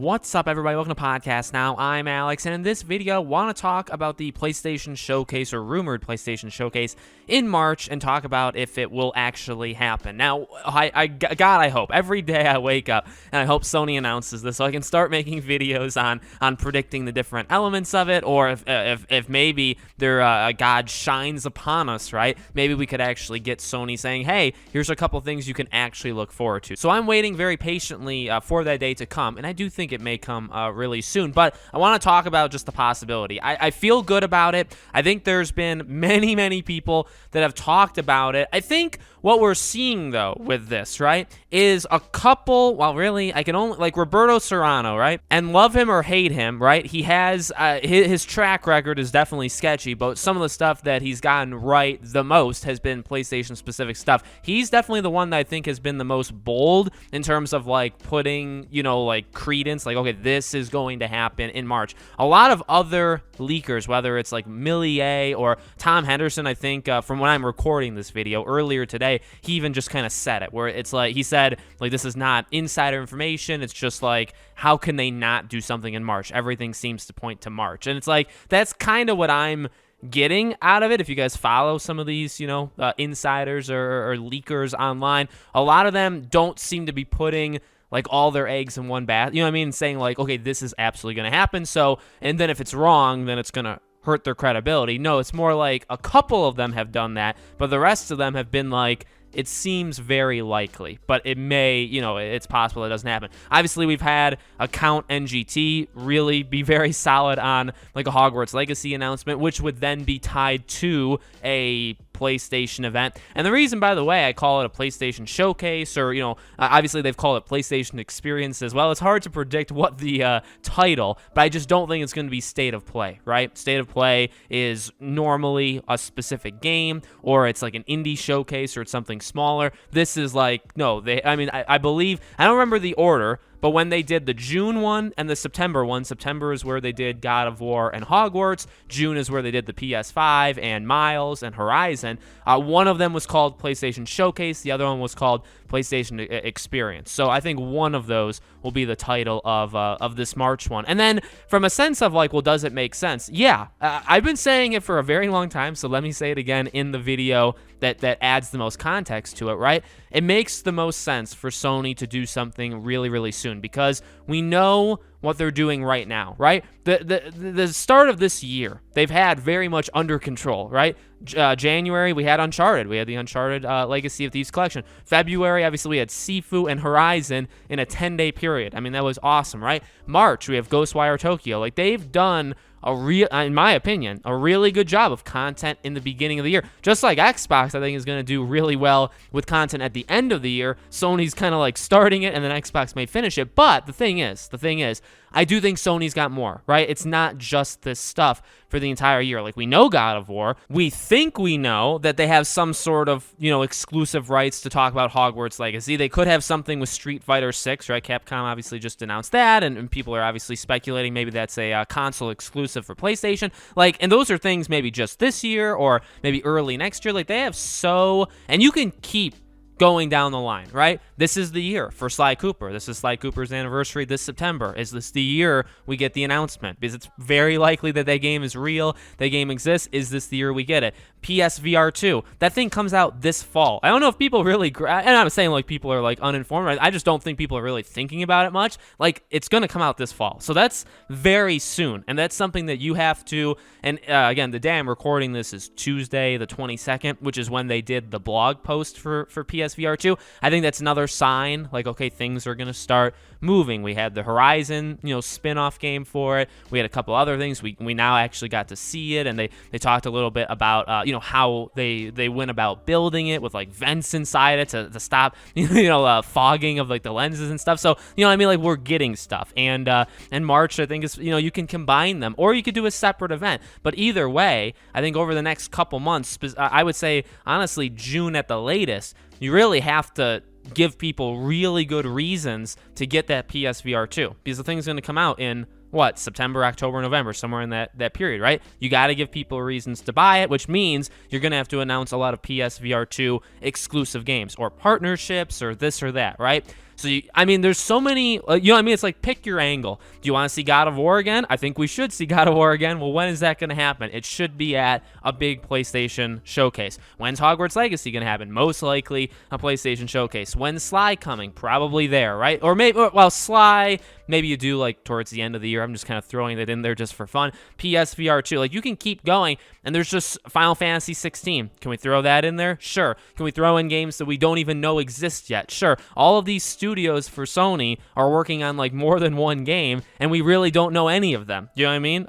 What's up, everybody? Welcome to Podcast Now. I'm Alex, and in this video, I want to talk about the PlayStation Showcase, or rumored PlayStation Showcase, in March, and talk about if it will actually happen. Now, I hope. Every day I wake up, and I hope Sony announces this, so I can start making videos on predicting the different elements of it, or if maybe God shines upon us, right? Maybe we could actually get Sony saying, hey, here's a couple things you can actually look forward to. So I'm waiting very patiently for that day to come, and I do think it may come really soon, but I want to talk about just the possibility. I feel good about it. I think there's been many people that have talked about it. I think what we're seeing, though, with this, right, is a couple, well, really, I can only, like Roberto Serrano, right, and love him or hate him, right, he has, his track record is definitely sketchy, but some of the stuff that he's gotten right the most has been PlayStation-specific stuff. He's definitely the one that I think has been the most bold in terms of, like, putting, you know, like, credence, like, okay, this is going to happen in March. A lot of other leakers, whether it's like Millier or Tom Henderson, I think, from when I'm recording this video earlier today, he even just kind of said it, where it's like, he said, like, this is not insider information, it's just like, how can they not do something in March? Everything seems to point to March. And it's like, that's kind of what I'm getting out of it. If you guys follow some of these, you know, insiders or leakers online, a lot of them don't seem to be putting like all their eggs in one basket, you know what I mean? Saying like, okay, this is absolutely going to happen. So, and then if it's wrong, then it's going to hurt their credibility. No, it's more like a couple of them have done that, but the rest of them have been like, it seems very likely, but it may, you know, it's possible it doesn't happen. Obviously, we've had Account NGT really be very solid on like a Hogwarts Legacy announcement, which would then be tied to a PlayStation event. And the reason, by the way, I call it a PlayStation Showcase, or, you know, obviously they've called it PlayStation Experience as well. It's hard to predict what the title, but I just don't think it's going to be State of Play, right? State of Play is normally a specific game, or it's like an indie showcase, or it's something smaller. This is like, no, I believe, I don't remember the order, but when they did the June one and the September one, September is where they did God of War and Hogwarts. June is where they did the PS5 and Miles and Horizon. One of them was called PlayStation Showcase. The other one was called PlayStation Experience. So I think one of those will be the title of this March one. And then from a sense of like, well, does it make sense? Yeah, I've been saying it for a very long time, so let me say it again in the video that adds the most context to it, right? It makes the most sense for Sony to do something really soon, because we know what they're doing right now, right? The start of this year, they've had very much under control, right? January, we had Uncharted. We had the Uncharted Legacy of Thieves collection. February, obviously, we had Sifu and Horizon in a 10-day period. I mean, that was awesome, right? March, we have Ghostwire Tokyo. Like, they've done in my opinion, a really good job of content in the beginning of the year. Just like Xbox, I think, is going to do really well with content at the end of the year. Sony's kind of like starting it, and then Xbox may finish it. But the thing is, I do think Sony's got more, right? It's not just this stuff for the entire year. Like, we know God of War. We think we know that they have some sort of, you know, exclusive rights to talk about Hogwarts Legacy. They could have something with Street Fighter 6, right? Capcom obviously just announced that, and people are obviously speculating maybe that's a console exclusive for PlayStation. Like, and those are things maybe just this year or maybe early next year. Like, they have and you can keep going down the line, right? This is the year for Sly Cooper. This is Sly Cooper's anniversary this September. Is this the year we get the announcement? Because it's very likely that game is real, that game exists. Is this the year we get it? PSVR 2. That thing comes out this fall. I don't know if people really, and I'm saying like people are like uninformed, right? I just don't think people are really thinking about it much. Like, it's going to come out this fall. So that's very soon. And that's something that you have to, and again, the day I'm recording this is Tuesday the 22nd, which is when they did the blog post for PSVR 2. I think that's another sign, like, okay, things are going to start moving. We had the Horizon, you know, spin-off game for it. We had a couple other things. We now actually got to see it, and they talked a little bit about, you know, how they went about building it with, like, vents inside it to stop, you know, fogging of, like, the lenses and stuff. So, you know what I mean? Like, we're getting stuff. And March, I think, is, you know, you can combine them, or you could do a separate event. But either way, I think over the next couple months, I would say, honestly, June at the latest, you really have to give people really good reasons to get that PSVR 2, because the thing's going to come out in what, September, October, November, somewhere in that period, right? You got to give people reasons to buy it, which means you're going to have to announce a lot of PSVR 2 exclusive games or partnerships or this or that, right? So, I mean, there's so many, you know what I mean? It's like, pick your angle. Do you want to see God of War again? I think we should see God of War again. Well, when is that going to happen? It should be at a big PlayStation showcase. When's Hogwarts Legacy going to happen? Most likely a PlayStation showcase. When's Sly coming? Probably there, right? Or maybe, well, Sly, maybe you do like towards the end of the year. I'm just kind of throwing that in there just for fun. PSVR 2, like you can keep going, and there's just Final Fantasy 16. Can we throw that in there? Sure. Can we throw in games that we don't even know exist yet? Sure. All of these studios for Sony are working on like more than one game, and we really don't know any of them. You know what I mean?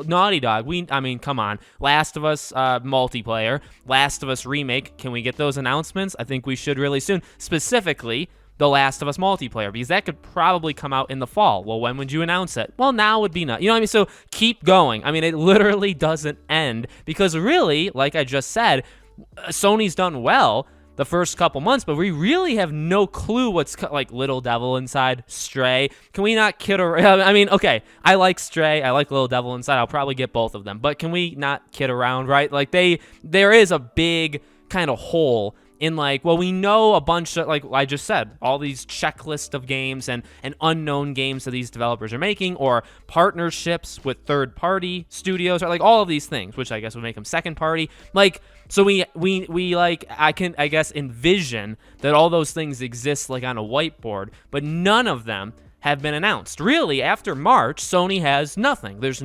Naughty Dog, I mean, come on. Last of Us multiplayer, Last of Us remake. Can we get those announcements? I think we should really soon. Specifically, The Last of Us multiplayer, because that could probably come out in the fall. Well, when would you announce it? Well, now would be not. You know what I mean? So keep going. I mean, it literally doesn't end, because really, like I just said, Sony's done well the first couple months, but we really have no clue what's like Little Devil Inside, Stray. Can we not kid around? I mean, okay, I like Stray, I like Little Devil Inside. I'll probably get both of them, but can we not kid around, right? Like there is a big kind of hole in like, well, we know a bunch of, like I just said, all these checklist of games and unknown games that these developers are making, or partnerships with third-party studios, or like all of these things, which I guess would make them second-party. Like, so we like, I guess envision that all those things exist like on a whiteboard, but none of them have been announced. Really, after March, Sony has nothing. There's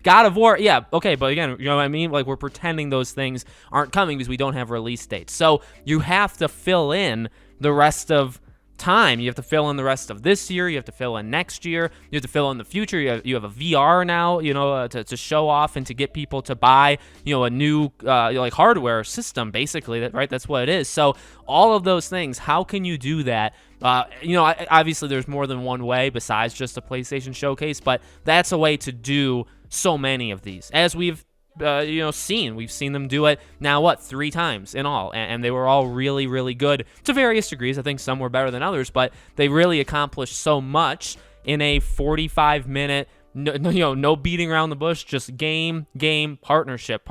God of War. Yeah, okay, but again, you know what I mean? Like, we're pretending those things aren't coming because we don't have release dates. So you have to fill in the rest of time. You have to fill in the rest of this year. You have to fill in next year. You have to fill in the future. You have a VR now, you know, to show off and to get people to buy, you know, a new like hardware system, basically. Right? That's what it is. So all of those things, how can you do that? You know, obviously there's more than one way besides just a PlayStation showcase, but that's a way to do so many of these, as we've you know, we've seen them do it now, 3 times in all, and they were all really, really good to various degrees. I think some were better than others, but they really accomplished so much in a 45-minute, no beating around the bush, just game, partnership,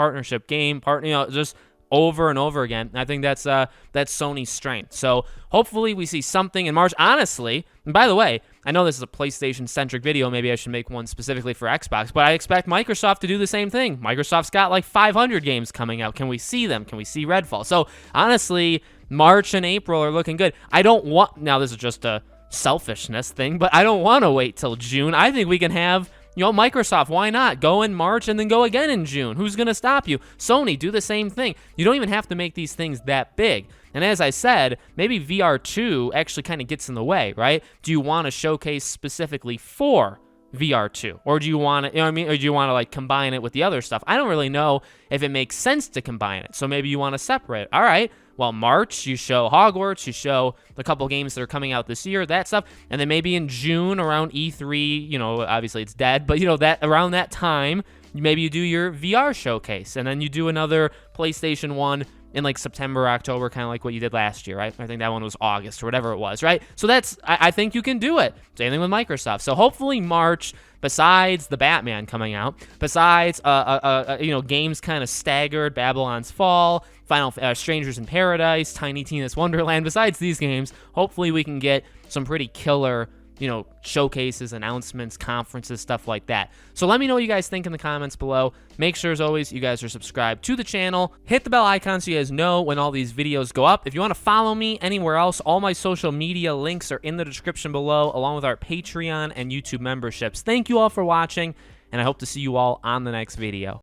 game, you know, just over and over again. I think that's Sony's strength. So hopefully we see something in March. Honestly, and by the way, I know this is a PlayStation-centric video. Maybe I should make one specifically for Xbox, but I expect Microsoft to do the same thing. Microsoft's got like 500 games coming out. Can we see them? Can we see Redfall? So honestly, March and April are looking good. I don't want, now this is just a selfishness thing, but I don't want to wait till June. I think we can have, you know, Microsoft, why not? Go in March and then go again in June. Who's going to stop you? Sony, do the same thing. You don't even have to make these things that big. And as I said, maybe VR2 actually kind of gets in the way, right? Do you want to showcase specifically for VR2? Or do you want to, you know what I mean? Or do you want to like combine it with the other stuff? I don't really know if it makes sense to combine it. So maybe you want to separate it. All right. Well, March, you show Hogwarts, you show the couple games that are coming out this year, that stuff. And then maybe in June around E3, you know, obviously it's dead, but you know, that around that time, maybe you do your VR showcase, and then you do another PlayStation 1 in like September, October, kind of like what you did last year, right? I think that one was August or whatever it was, right? So that's, I think you can do it. Same thing with Microsoft. So hopefully March, besides the Batman coming out, besides you know, games kind of staggered, Babylon's Fall, Final Strangers in Paradise, Tiny Tina's Wonderland, besides these games, hopefully we can get some pretty killer, you know, showcases, announcements, conferences, stuff like that. So let me know what you guys think in the comments below. Make sure, as always, you guys are subscribed to the channel. Hit the bell icon so you guys know when all these videos go up. If you want to follow me anywhere else, all my social media links are in the description below, along with our Patreon and YouTube memberships. Thank you all for watching, and I hope to see you all on the next video.